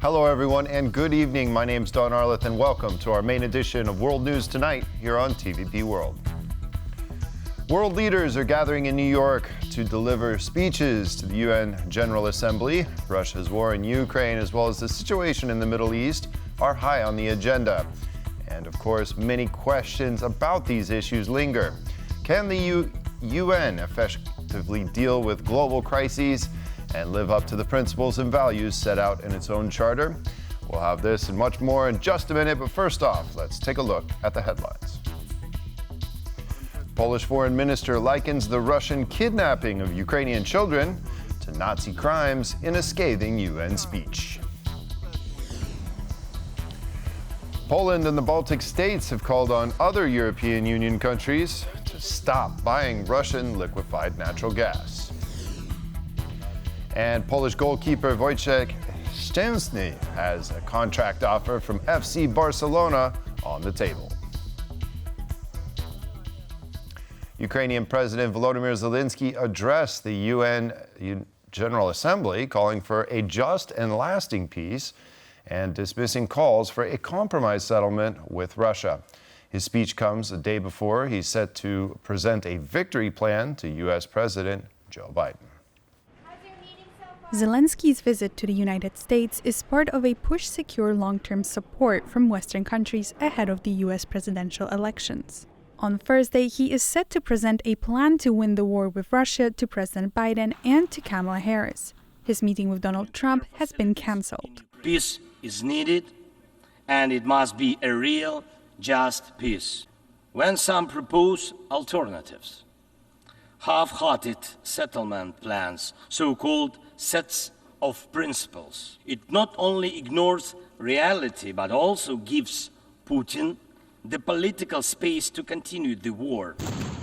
Hello, everyone, and good evening. My name's Don Arleth, and welcome to our main edition of World News Tonight here on TVP World. World leaders are gathering in New York to deliver speeches to the UN General Assembly. Russia's war in Ukraine, as well as the situation in the Middle East, are high on the agenda. And of course, many questions about these issues linger. Can the UN effectively deal with global crises and live up to the principles and values set out in its own charter? We'll have this and much more in just a minute, but first off, let's take a look at the headlines. Polish foreign minister likens the Russian kidnapping of Ukrainian children to Nazi crimes in a scathing UN speech. Poland and the Baltic states have called on other European Union countries to stop buying Russian liquefied natural gas. And Polish goalkeeper Wojciech Szczęsny has a contract offer from FC Barcelona on the table. Ukrainian President Volodymyr Zelenskyy addressed the UN General Assembly, calling for a just and lasting peace and dismissing calls for a compromise settlement with Russia. His speech comes a day before he's set to present a victory plan to U.S. President Joe Biden. Zelenskyy's visit to the United States is part of a push to secure long-term support from Western countries ahead of the U.S. presidential elections. On Thursday, he is set to present a plan to win the war with Russia to President Biden and to Kamala Harris. His meeting with Donald Trump has been cancelled. Peace is needed, and it must be a real, just peace. When some propose alternatives, half-hearted settlement plans, so-called sets of principles, it not only ignores reality, but also gives Putin the political space to continue the war.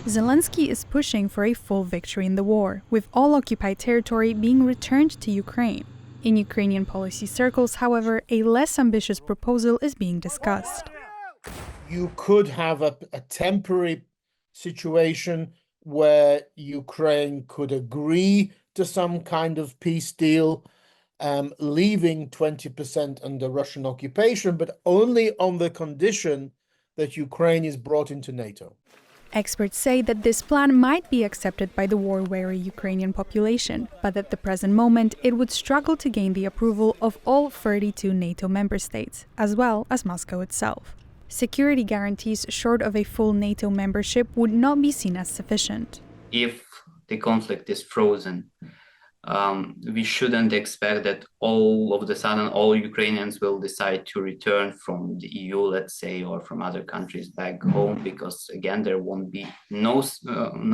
Zelenskyy is pushing for a full victory in the war, with all occupied territory being returned to Ukraine. In Ukrainian policy circles, however, a less ambitious proposal is being discussed. You could have a temporary situation where Ukraine could agree to some kind of peace deal, leaving 20% under Russian occupation, but only on the condition that Ukraine is brought into NATO. Experts say that this plan might be accepted by the war-weary Ukrainian population, but at the present moment it would struggle to gain the approval of all 32 NATO member states, as well as Moscow itself. Security guarantees short of a full NATO membership would not be seen as sufficient. If the conflict is frozen, we shouldn't expect that all of a sudden all Ukrainians will decide to return from the EU, let's say, or from other countries back home, because again, there won't be no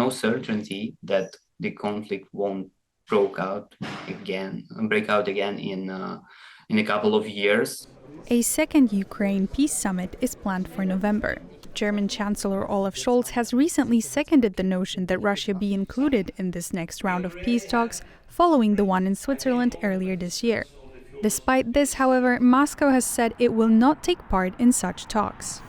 certainty that the conflict won't break out again in a couple of years. A second Ukraine peace summit is planned for November. German Chancellor Olaf Scholz has recently seconded the notion that Russia be included in this next round of peace talks, following the one in Switzerland earlier this year. Despite this, however, Moscow has said it will not take part in such talks.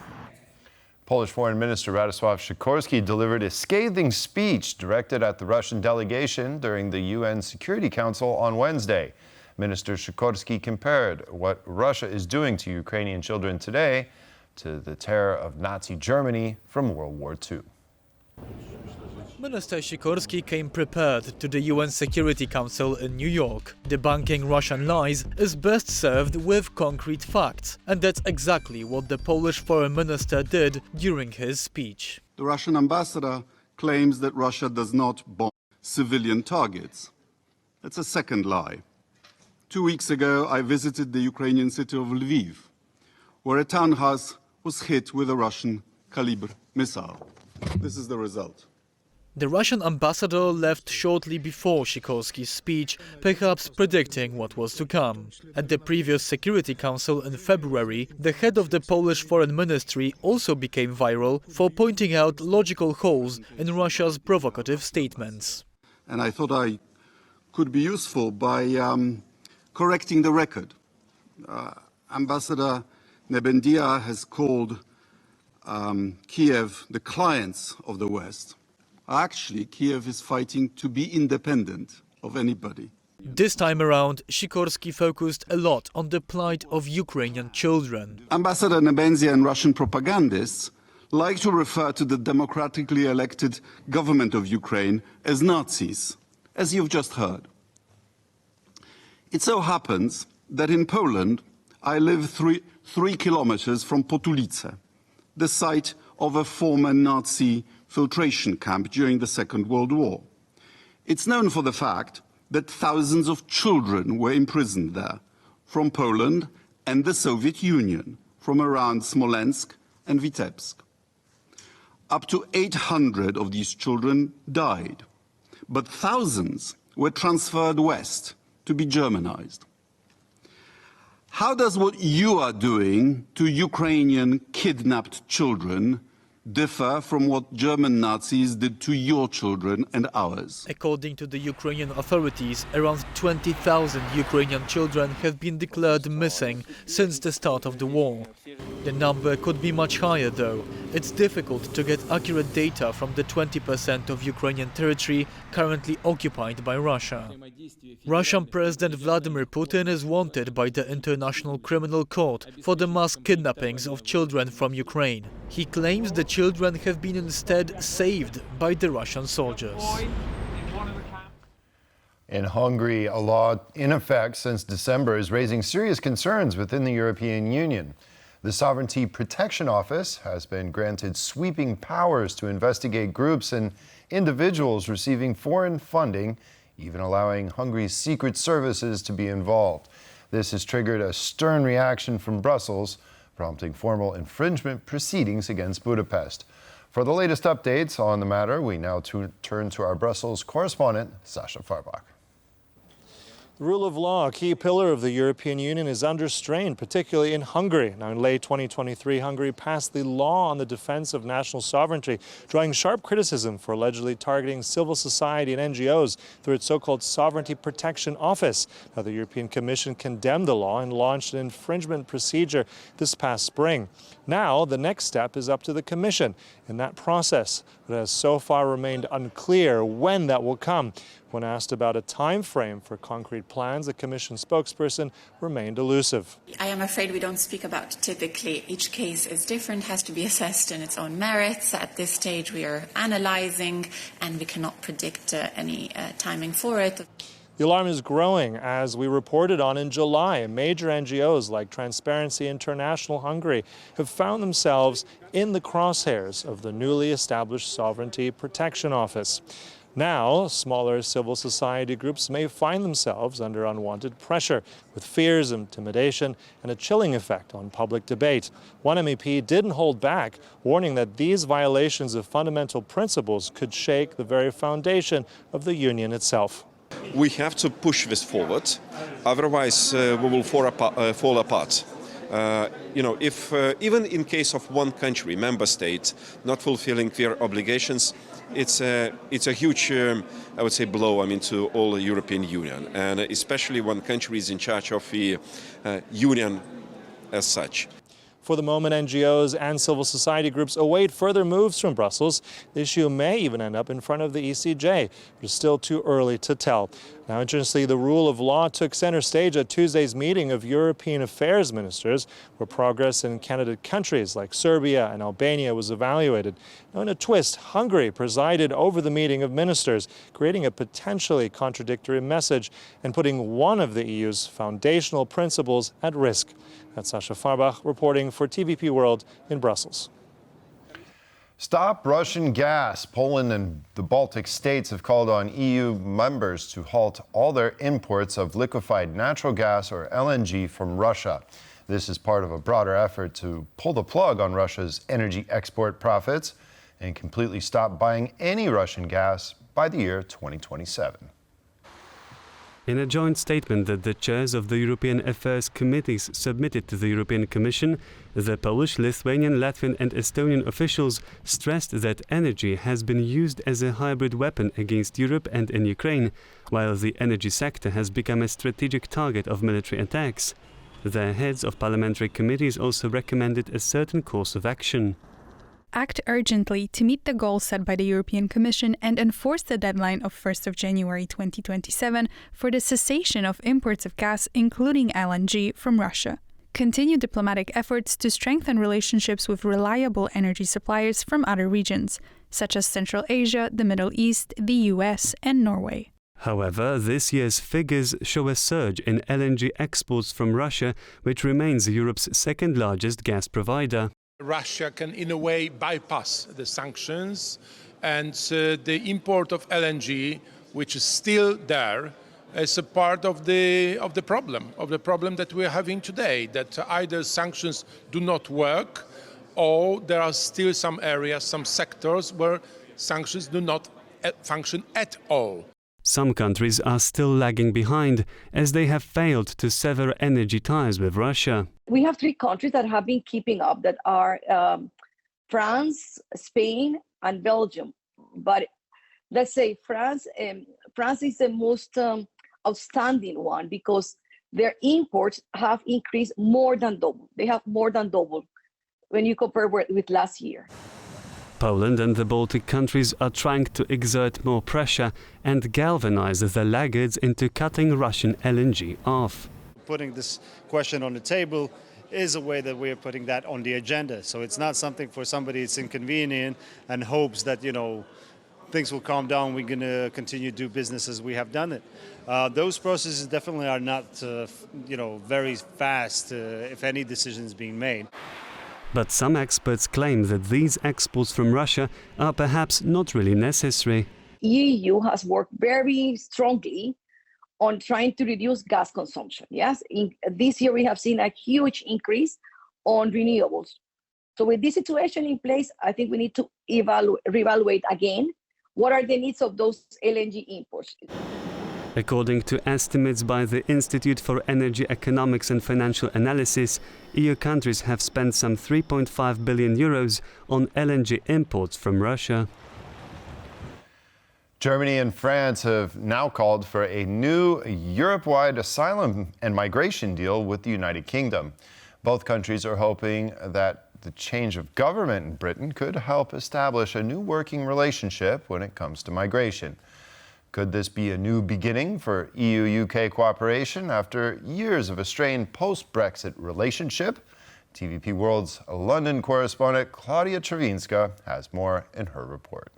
Polish Foreign Minister Radosław Sikorski delivered a scathing speech directed at the Russian delegation during the UN Security Council on Wednesday. Minister Sikorski compared what Russia is doing to Ukrainian children today to the terror of Nazi Germany from World War II. Minister Sikorski came prepared to the UN Security Council in New York. Debunking Russian lies is best served with concrete facts, and that's exactly what the Polish foreign minister did during his speech. The Russian ambassador claims that Russia does not bomb civilian targets. That's a second lie. 2 weeks ago, I visited the Ukrainian city of Lviv, where a townhouse was hit with a Russian Kalibr missile. This is the result. The Russian ambassador left shortly before Sikorski's speech, perhaps predicting what was to come. At the previous Security Council in February, the head of the Polish Foreign Ministry also became viral for pointing out logical holes in Russia's provocative statements. And I thought I could be useful by correcting the record. Ambassador Nebendia has called Kiev the clients of the West. Actually, Kiev is fighting to be independent of anybody. This time around, Sikorski focused a lot on the plight of Ukrainian children. Ambassador Nebenzia and Russian propagandists like to refer to the democratically elected government of Ukraine as Nazis, as you've just heard. It so happens that in Poland, I live three kilometers from Potulice, the site of a former Nazi filtration camp during the Second World War. It's known for the fact that thousands of children were imprisoned there, from Poland and the Soviet Union, from around Smolensk and Vitebsk. Up to 800 of these children died, but thousands were transferred west to be Germanized. How does what you are doing to Ukrainian kidnapped children differ from what German Nazis did to your children and ours? According to the Ukrainian authorities, around 20,000 Ukrainian children have been declared missing since the start of the war. The number could be much higher though. It's difficult to get accurate data from the 20% of Ukrainian territory currently occupied by Russia. Russian President Vladimir Putin is wanted by the International Criminal Court for the mass kidnappings of children from Ukraine. He claims the children have been instead saved by the Russian soldiers. In Hungary, a law in effect since December is raising serious concerns within the European Union. The Sovereignty Protection Office has been granted sweeping powers to investigate groups and individuals receiving foreign funding, even allowing Hungary's secret services to be involved. This has triggered a stern reaction from Brussels, prompting formal infringement proceedings against Budapest. For the latest updates on the matter, we now turn to our Brussels correspondent, Sasha Farbach. The rule of law, a key pillar of the European Union, is under strain, particularly in Hungary. Now, in late 2023, Hungary passed the law on the defense of national sovereignty, drawing sharp criticism for allegedly targeting civil society and NGOs through its so-called Sovereignty Protection Office. Now, the European Commission condemned the law and launched an infringement procedure this past spring. Now, the next step is up to the Commission in that process. It has so far remained unclear when that will come. When asked about a time frame for concrete plans, the Commission spokesperson remained elusive. I am afraid we don't speak about typically. Each case is different, has to be assessed in its own merits. At this stage, we are analyzing, and we cannot predict any timing for it. The alarm is growing. As we reported on in July, major NGOs like Transparency International Hungary have found themselves in the crosshairs of the newly established Sovereignty Protection Office. Now, smaller civil society groups may find themselves under unwanted pressure, with fears, intimidation, and a chilling effect on public debate. One MEP didn't hold back, warning that these violations of fundamental principles could shake the very foundation of the union itself. We have to push this forward, otherwise we will fall apart. If even in case of one country, member state, not fulfilling their obligations, it's a huge, I would say, blow to all the European Union, and especially when country is in charge of the union as such. For the moment, NGOs and civil society groups await further moves from Brussels. The issue may even end up in front of the ECJ, but it's still too early to tell. Now, interestingly, the rule of law took center stage at Tuesday's meeting of European affairs ministers, where progress in candidate countries like Serbia and Albania was evaluated. Now, in a twist, Hungary presided over the meeting of ministers, creating a potentially contradictory message and putting one of the EU's foundational principles at risk. That's Sasha Farbach reporting for TVP World in Brussels. Stop Russian gas. Poland and the Baltic states have called on EU members to halt all their imports of liquefied natural gas, or LNG, from Russia. This is part of a broader effort to pull the plug on Russia's energy export profits and completely stop buying any Russian gas by the year 2027. In a joint statement that the chairs of the European Affairs Committees submitted to the European Commission, the Polish, Lithuanian, Latvian and Estonian officials stressed that energy has been used as a hybrid weapon against Europe and in Ukraine, while the energy sector has become a strategic target of military attacks. The heads of parliamentary committees also recommended a certain course of action. act urgently to meet the goals set by the European Commission and enforce the deadline of 1st of January 2027 for the cessation of imports of gas, including LNG, from Russia. Continue diplomatic efforts to strengthen relationships with reliable energy suppliers from other regions, such as Central Asia, the Middle East, the US, and Norway. However, this year's figures show a surge in LNG exports from Russia, which remains Europe's second-largest gas provider. Russia can, in a way, bypass the sanctions, and the import of LNG, which is still there, is a part of the problem that we are having today, that either sanctions do not work, or there are still some areas, some sectors where sanctions do not function at all. Some countries are still lagging behind, as they have failed to sever energy ties with Russia. We have three countries that have been keeping up, that are France, Spain, and Belgium. But let's say France is the most outstanding one, because their imports have increased more than double. They have more than double when you compare with last year. Poland and the Baltic countries are trying to exert more pressure and galvanize the laggards into cutting Russian LNG off. Putting this question on the table is a way that we are putting that on the agenda. So it's not something for somebody that's inconvenient and hopes that, things will calm down, we're going to continue to do business as we have done it. Those processes definitely are not, very fast if any decision is being made. But some experts claim that these exports from Russia are perhaps not really necessary. EU has worked very strongly on trying to reduce gas consumption. Yes, this year we have seen a huge increase on renewables. So with this situation in place, I think we need to reevaluate again what are the needs of those LNG imports. According to estimates by the Institute for Energy Economics and Financial Analysis, EU countries have spent some 3.5 billion euros on LNG imports from Russia. Germany and France have now called for a new Europe-wide asylum and migration deal with the United Kingdom. Both countries are hoping that the change of government in Britain could help establish a new working relationship when it comes to migration. Could this be a new beginning for EU-UK cooperation after years of a strained post-Brexit relationship? TVP World's London correspondent Claudia Travinska has more in her report.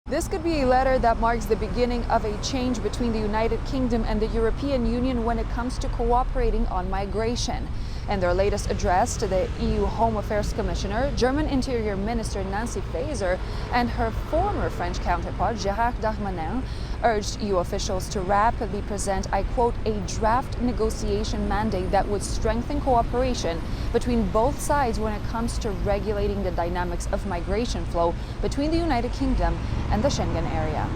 This could be a letter that marks the beginning of a change between the United Kingdom and the European Union when it comes to cooperating on migration. In their latest address to the EU Home Affairs Commissioner, German Interior Minister Nancy Faeser and her former French counterpart Gérald Darmanin urged EU officials to rapidly present, I quote, a draft negotiation mandate that would strengthen cooperation between both sides when it comes to regulating the dynamics of migration flow between the United Kingdom and the Schengen area.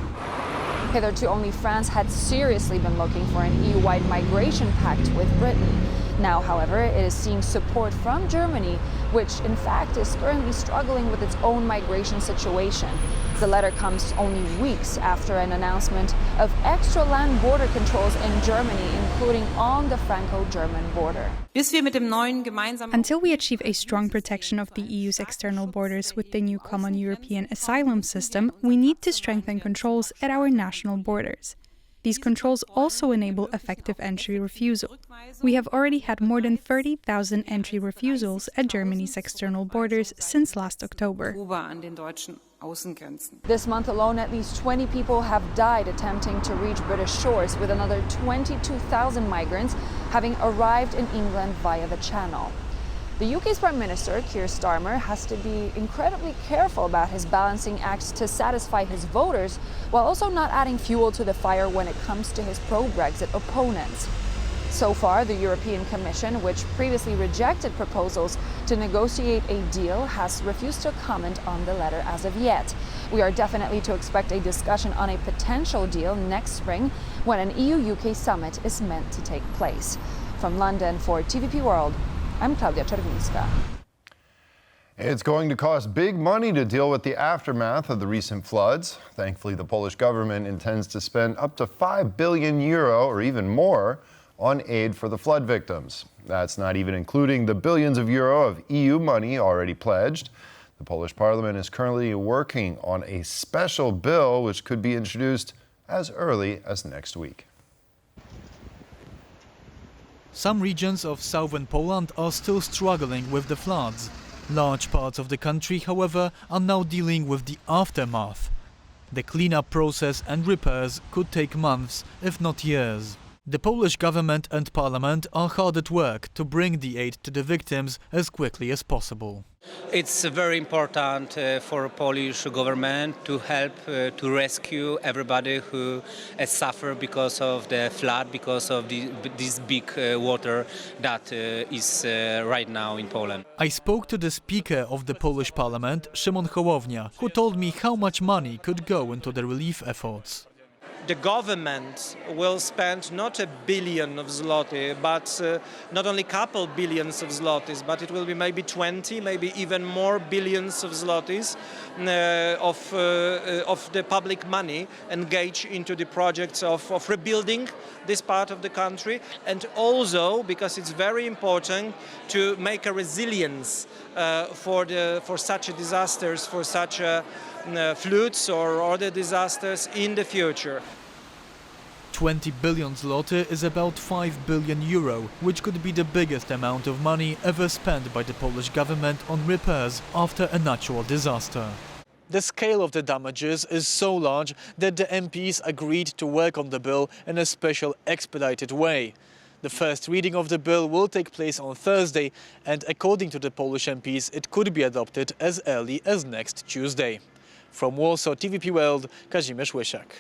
Hitherto, only France had seriously been looking for an EU-wide migration pact with Britain. Now, however, it is seeing support from Germany, which in fact is currently struggling with its own migration situation. The letter comes only weeks after an announcement of extra land border controls in Germany, including on the Franco-German border. Until we achieve a strong protection of the EU's external borders with the new common European asylum system, we need to strengthen controls at our national borders. These controls also enable effective entry refusal. We have already had more than 30,000 entry refusals at Germany's external borders since last October. This month alone, at least 20 people have died attempting to reach British shores, with another 22,000 migrants having arrived in England via the Channel. The UK's Prime Minister, Keir Starmer, has to be incredibly careful about his balancing act to satisfy his voters, while also not adding fuel to the fire when it comes to his pro-Brexit opponents. So far, the European Commission, which previously rejected proposals to negotiate a deal, has refused to comment on the letter as of yet. We are definitely to expect a discussion on a potential deal next spring, when an EU-UK summit is meant to take place. From London for TVP World, I'm Claudia Czerwińska. It's going to cost big money to deal with the aftermath of the recent floods. Thankfully, the Polish government intends to spend up to €5 billion or even more on aid for the flood victims. That's not even including the billions of euro of EU money already pledged. The The Polish parliament is currently working on a special bill which could be introduced as early as next week. Some regions of southern Poland are still struggling with the floods. Large parts of the country, however, are now dealing with the aftermath. The cleanup process and repairs could take months, if not years. The Polish government and parliament are hard at work to bring the aid to the victims as quickly as possible. It's very important for Polish government to help to rescue everybody who has suffered because of the flood, because of this big water that is right now in Poland. I spoke to the Speaker of the Polish Parliament, Szymon Hołownia, who told me how much money could go into the relief efforts. The government will spend not 1 billion of zloty, but not only a couple billions of zlotys, but it will be maybe 20, maybe even more billions of zlotys of the public money engaged into the projects of rebuilding this part of the country, and also because it's very important to make a resilience for such disasters, for such floods or other disasters in the future. 20 billion zloty is about 5 billion euro, which could be the biggest amount of money ever spent by the Polish government on repairs after a natural disaster. The scale of the damages is so large that the MPs agreed to work on the bill in a special expedited way. The first reading of the bill will take place on Thursday, and according to the Polish MPs, it could be adopted as early as next Tuesday. From Warsaw, TVP World, Kazimierz Łysiak.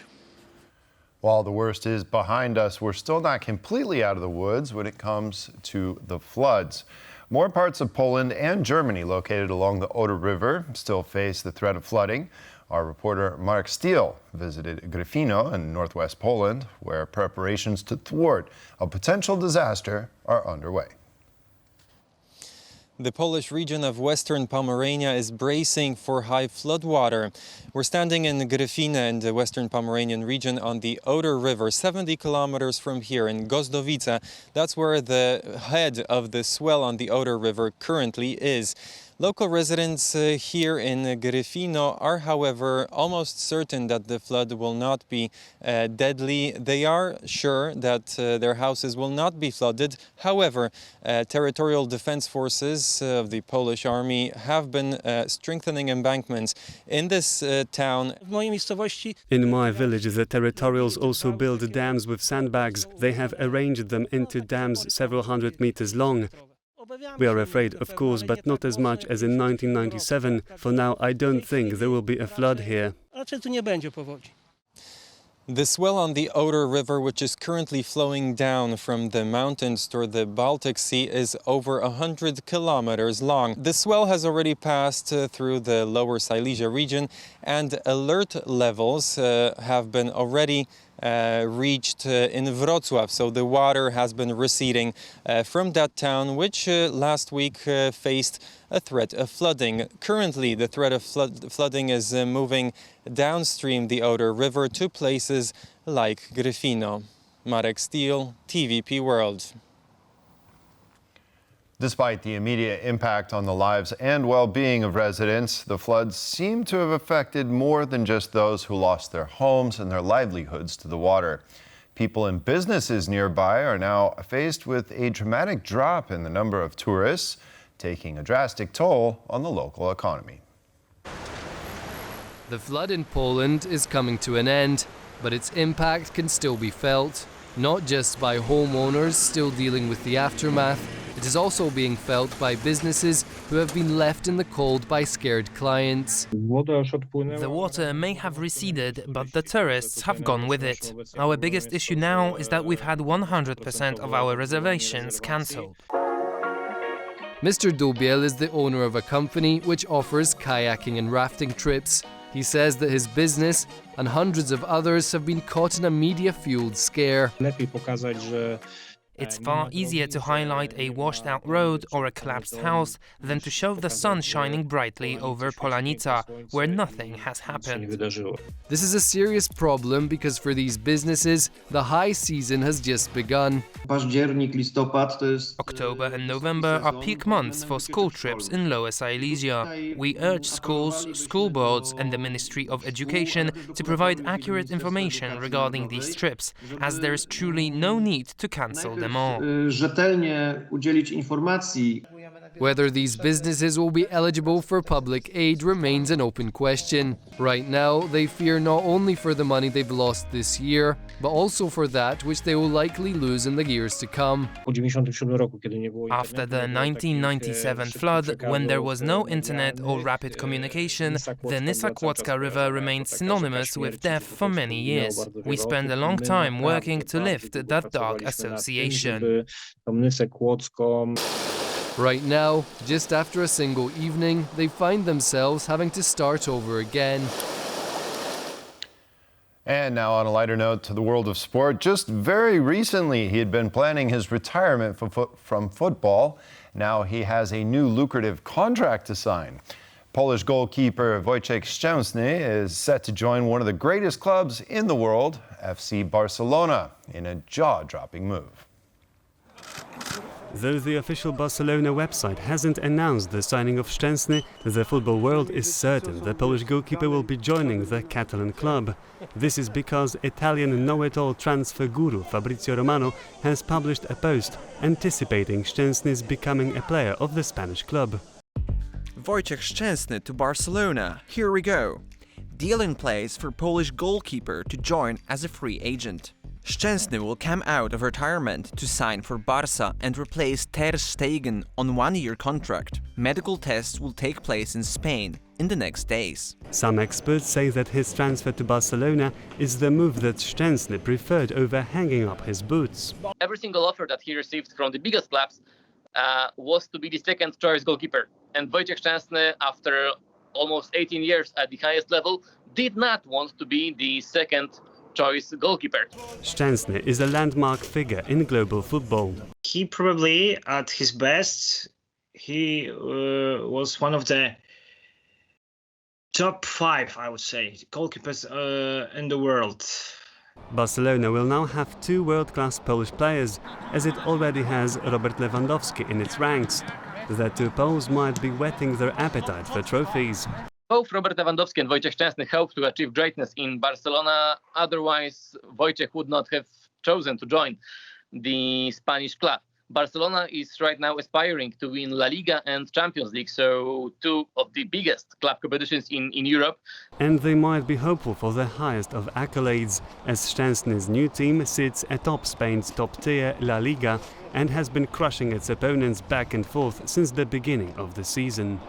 While the worst is behind us, we're still not completely out of the woods when it comes to the floods. More parts of Poland and Germany located along the Oder River still face the threat of flooding. Our reporter Marek Steele visited Gryfino in northwest Poland, where preparations to thwart a potential disaster are underway. The Polish region of Western Pomerania is bracing for high floodwater. We're standing in Gryfino in the Western Pomeranian region on the Oder River, 70 kilometers from here in Gozdowice. That's where the head of the swell on the Oder River currently is. Local residents here in Gryfino are, however, almost certain that the flood will not be deadly. They are sure that their houses will not be flooded. However, territorial defense forces of the Polish army have been strengthening embankments in this town. In my village, the territorials also build dams with sandbags. They have arranged them into dams several hundred meters long. We are afraid, of course, but not as much as in 1997. For now, I don't think there will be a flood here. The swell on the Oder River, which is currently flowing down from the mountains toward the Baltic Sea, is over 100 kilometers long. The swell has already passed through the lower Silesia region, and alert levels have been already reached in Wrocław. So the water has been receding from that town, which last week faced a threat of flooding. Currently, the threat of flooding is moving downstream the Oder River to places like Gryfino. Marek Steele, TVP World. Despite the immediate impact on the lives and well-being of residents, the floods seem to have affected more than just those who lost their homes and their livelihoods to the water. People and businesses nearby are now faced with a dramatic drop in the number of tourists, taking a drastic toll on the local economy. The flood in Poland is coming to an end, but its impact can still be felt, not just by homeowners still dealing with the aftermath. It is also being felt by businesses who have been left in the cold by scared clients. The water may have receded, but the tourists have gone with it. Our biggest issue now is that we've had 100% of our reservations cancelled. Mr. Dubiel is the owner of a company which offers kayaking and rafting trips. He says that his business and hundreds of others have been caught in a media-fueled scare. It's far easier to highlight a washed-out road or a collapsed house than to show the sun shining brightly over Polanica, where nothing has happened. This is a serious problem because for these businesses, the high season has just begun. October and November are peak months for school trips in Lower Silesia. We urge schools, school boards and the Ministry of Education to provide accurate information regarding these trips, as there is truly no need to cancel them all. Whether these businesses will be eligible for public aid remains an open question. Right now, they fear not only for the money they've lost this year, but also for that which they will likely lose in the years to come. After the 1997 flood, when there was no internet or rapid communication, the Nysa River remained synonymous with death for many years. We spent a long time working to lift that dark association. Right now, just after a single evening, they find themselves having to start over again. And now on a lighter note to the world of sport, just very recently he had been planning his retirement from football. Now he has a new lucrative contract to sign. Polish goalkeeper Wojciech Szczęsny is set to join one of the greatest clubs in the world, FC Barcelona, in a jaw-dropping move. Though the official Barcelona website hasn't announced the signing of Szczęsny, the football world is certain the Polish goalkeeper will be joining the Catalan club. This is because Italian know-it-all transfer guru Fabrizio Romano has published a post anticipating Szczęsny's becoming a player of the Spanish club. Wojciech Szczęsny to Barcelona. Here we go. Deal in place for Polish goalkeeper to join as a free agent. Szczęsny will come out of retirement to sign for Barca and replace Ter Stegen on one-year contract. Medical tests will take place in Spain in the next days. Some experts say that his transfer to Barcelona is the move that Szczęsny preferred over hanging up his boots. Every single offer that he received from the biggest clubs was to be the second choice goalkeeper. And Wojciech Szczęsny, after almost 18 years at the highest level, did not want to be the second choice goalkeeper. Szczęsny is a landmark figure in global football. He probably, at his best, he was one of the top 5, I would say, goalkeepers in the world. Barcelona will now have 2 world-class Polish players, as it already has Robert Lewandowski in its ranks. The 2 Poles might be whetting their appetite for trophies. Both Robert Lewandowski and Wojciech Szczęsny hope to achieve greatness in Barcelona, otherwise Wojciech would not have chosen to join the Spanish club. Barcelona is right now aspiring to win La Liga and Champions League, so 2 of the biggest club competitions in Europe. And they might be hopeful for the highest of accolades, as Szczęsny's new team sits atop Spain's top tier La Liga and has been crushing its opponents back and forth since the beginning of the season.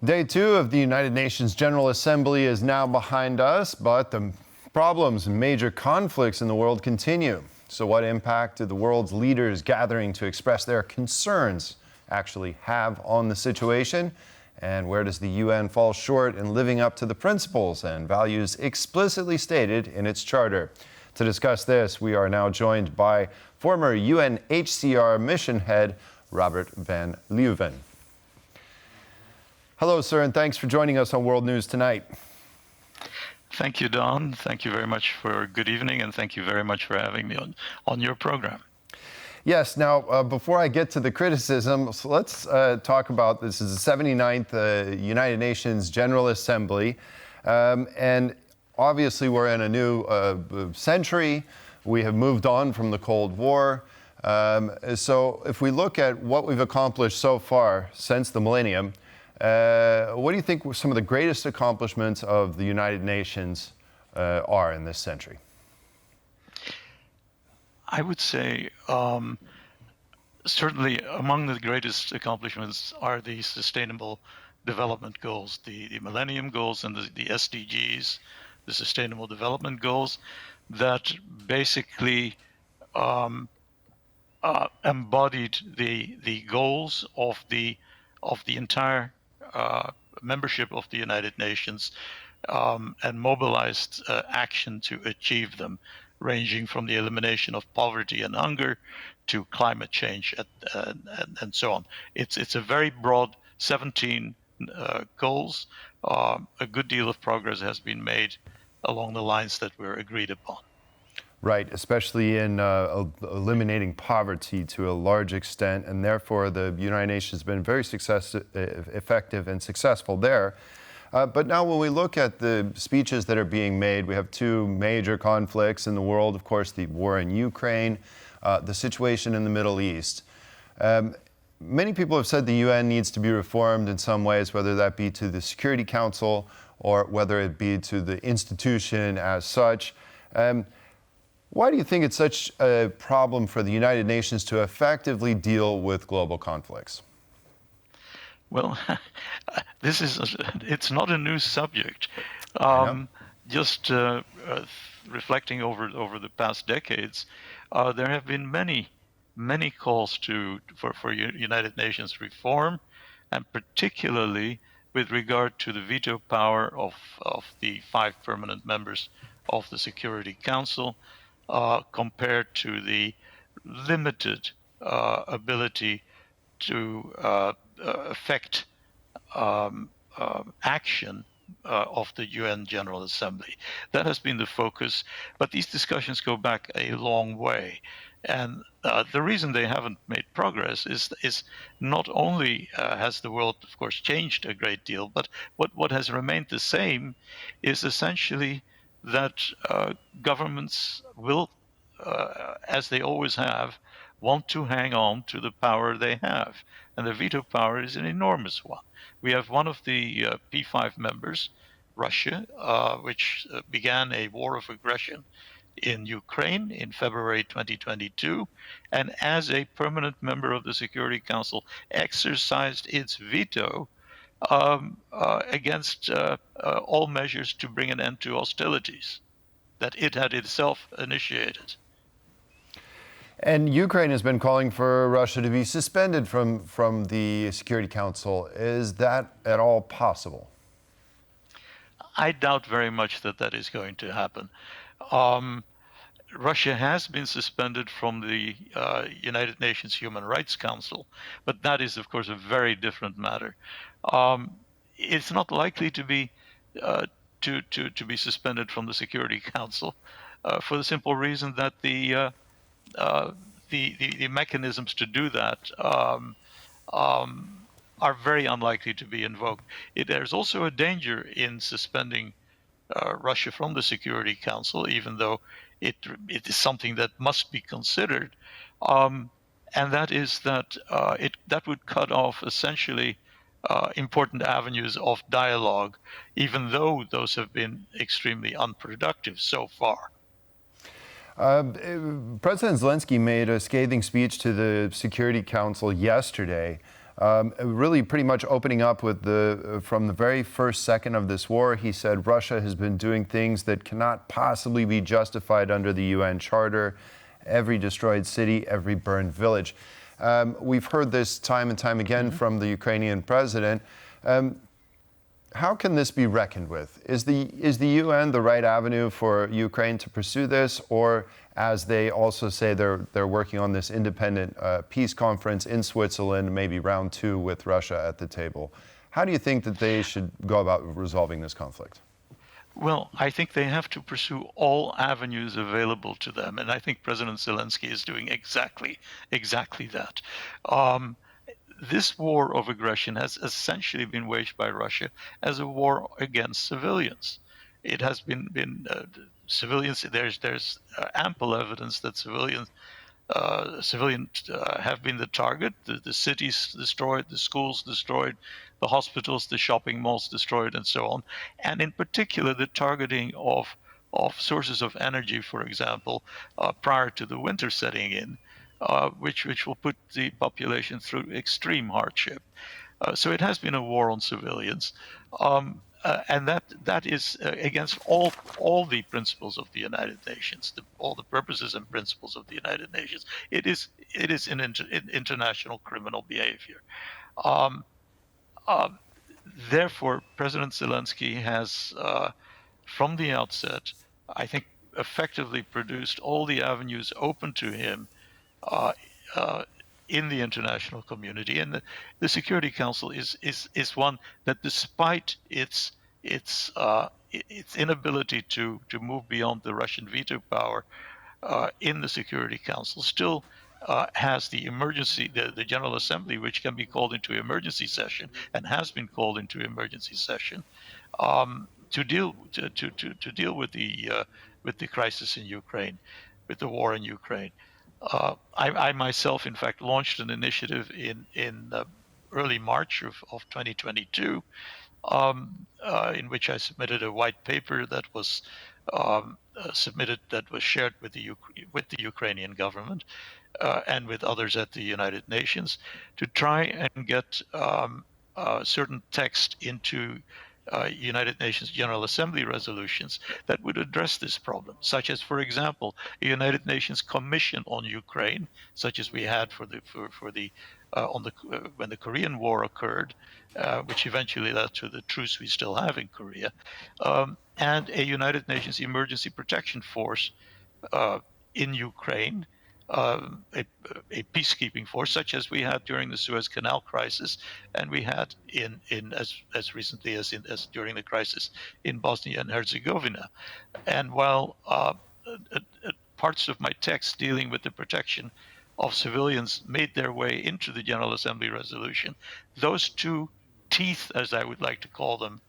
Day 2 of the United Nations General Assembly is now behind us, but the problems and major conflicts in the world continue. So what impact do the world's leaders gathering to express their concerns actually have on the situation? And where does the UN fall short in living up to the principles and values explicitly stated in its charter? To discuss this, we are now joined by former UNHCR mission head Robert van Leuven. Hello, sir, and thanks for joining us on World News Tonight. Thank you, Don. Thank you very much for a good evening, and thank you very much for having me on your program. Yes, now, before I get to the criticism, so let's talk about this is the 79th United Nations General Assembly, and obviously we're in a new century. We have moved on from the Cold War. So if we look at what we've accomplished so far since the millennium, what do you think some of the greatest accomplishments of the United Nations are in this century? I would say certainly among the greatest accomplishments are the Sustainable Development Goals, the Millennium Goals and the SDGs, the Sustainable Development Goals, that basically embodied the goals of the entire membership of the United Nations and mobilized action to achieve them. ranging from the elimination of poverty and hunger to climate change and so on. It's a very broad 17 goals. A good deal of progress has been made along the lines that were agreed upon. Right, especially in eliminating poverty to a large extent, and therefore the United Nations has been very effective and successful there. But now when we look at the speeches that are being made, we have two major conflicts in the world, of course, the war in Ukraine, the situation in the Middle East. Many people have said the UN needs to be reformed in some ways, whether that be to the Security Council or whether it be to the institution as such. Why do you think it's such a problem for the United Nations to effectively deal with global conflicts? Well, it's not a new subject. Just reflecting over the past decades, there have been many calls for United Nations reform, and particularly with regard to the veto power of the 5 permanent members of the Security Council, compared to the limited ability to affect action of the UN General Assembly. That has been the focus, but these discussions go back a long way. And the reason they haven't made progress is not only has the world, of course, changed a great deal, but what has remained the same is essentially that governments will, as they always have, want to hang on to the power they have. And the veto power is an enormous one. We have one of the P5 members, Russia, which began a war of aggression in Ukraine in February 2022, and as a permanent member of the Security Council exercised its veto against all measures to bring an end to hostilities that it had itself initiated. And Ukraine has been calling for Russia to be suspended from the Security Council. Is that at all possible? I doubt very much that is going to happen. Russia has been suspended from the United Nations Human Rights Council, but that is, of course, a very different matter. It's not likely to be suspended from the Security Council for the simple reason that the mechanisms to do that are very unlikely to be invoked. There's also a danger in suspending Russia from the Security Council, even though it is something that must be considered, and that is that that would cut off essentially important avenues of dialogue, even though those have been extremely unproductive so far. President Zelenskyy made a scathing speech to the Security Council yesterday, really pretty much opening up with from the very first second of this war. He said Russia has been doing things that cannot possibly be justified under the UN Charter. Every destroyed city, every burned village. We've heard this time and time again from the Ukrainian president. How can this be reckoned with? Is the UN the right avenue for Ukraine to pursue this, or as they also say they're working on this independent peace conference in Switzerland, maybe round 2 with Russia at the table? How do you think that they should go about resolving this conflict? Well, I think they have to pursue all avenues available to them, and I think President Zelenskyy is doing exactly that. This war of aggression has essentially been waged by Russia as a war against civilians. It has been civilians. There's ample evidence that civilians have been the target. The cities destroyed, the schools destroyed, the hospitals, the shopping malls destroyed, and so on. And in particular, the targeting of sources of energy, for example, prior to the winter setting in, which will put the population through extreme hardship. So it has been a war on civilians, and that is against all the principles of the United Nations, all the purposes and principles of the United Nations. It is international criminal behavior. Therefore, President Zelenskyy has, from the outset, I think, effectively produced all the avenues open to him in the international community. And the Security Council is one that, despite its inability to move beyond the Russian veto power in the Security Council, still has the General Assembly, which can be called into emergency session and has been called into emergency session to deal with the crisis in Ukraine, with the war in Ukraine. I myself, in fact, launched an initiative in early March of 2022, in which I submitted a white paper that was shared with the Ukrainian government and with others at the United Nations, to try and get certain text into United Nations General Assembly resolutions that would address this problem, such as, for example, a United Nations Commission on Ukraine, such as we had when the Korean War occurred, which eventually led to the truce we still have in Korea, and a United Nations Emergency Protection Force in Ukraine, a peacekeeping force such as we had during the Suez Canal crisis, and we had as recently as during the crisis in Bosnia and Herzegovina. And while parts of my text dealing with the protection of civilians made their way into the General Assembly resolution, those two teeth, as I would like to call them,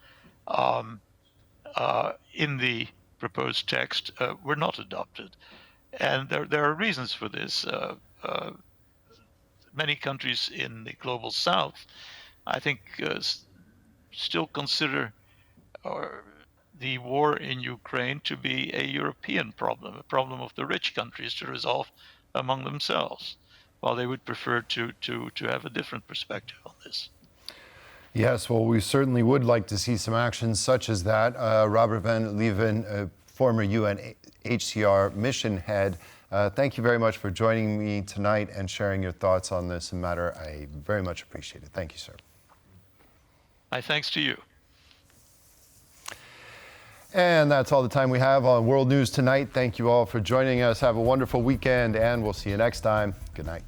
in the proposed text were not adopted. And there are reasons for this. Many countries in the global south, I think, still consider the war in Ukraine to be a European problem, a problem of the rich countries to resolve among themselves, while they would prefer to have a different perspective on this. Yes, well, we certainly would like to see some actions such as that. Robert van Lieven, former UNHCR mission head, thank you very much for joining me tonight and sharing your thoughts on this matter. I very much appreciate it. Thank you, sir. My thanks to you. And that's all the time we have on World News Tonight. Thank you all for joining us. Have a wonderful weekend, and we'll see you next time. Good night.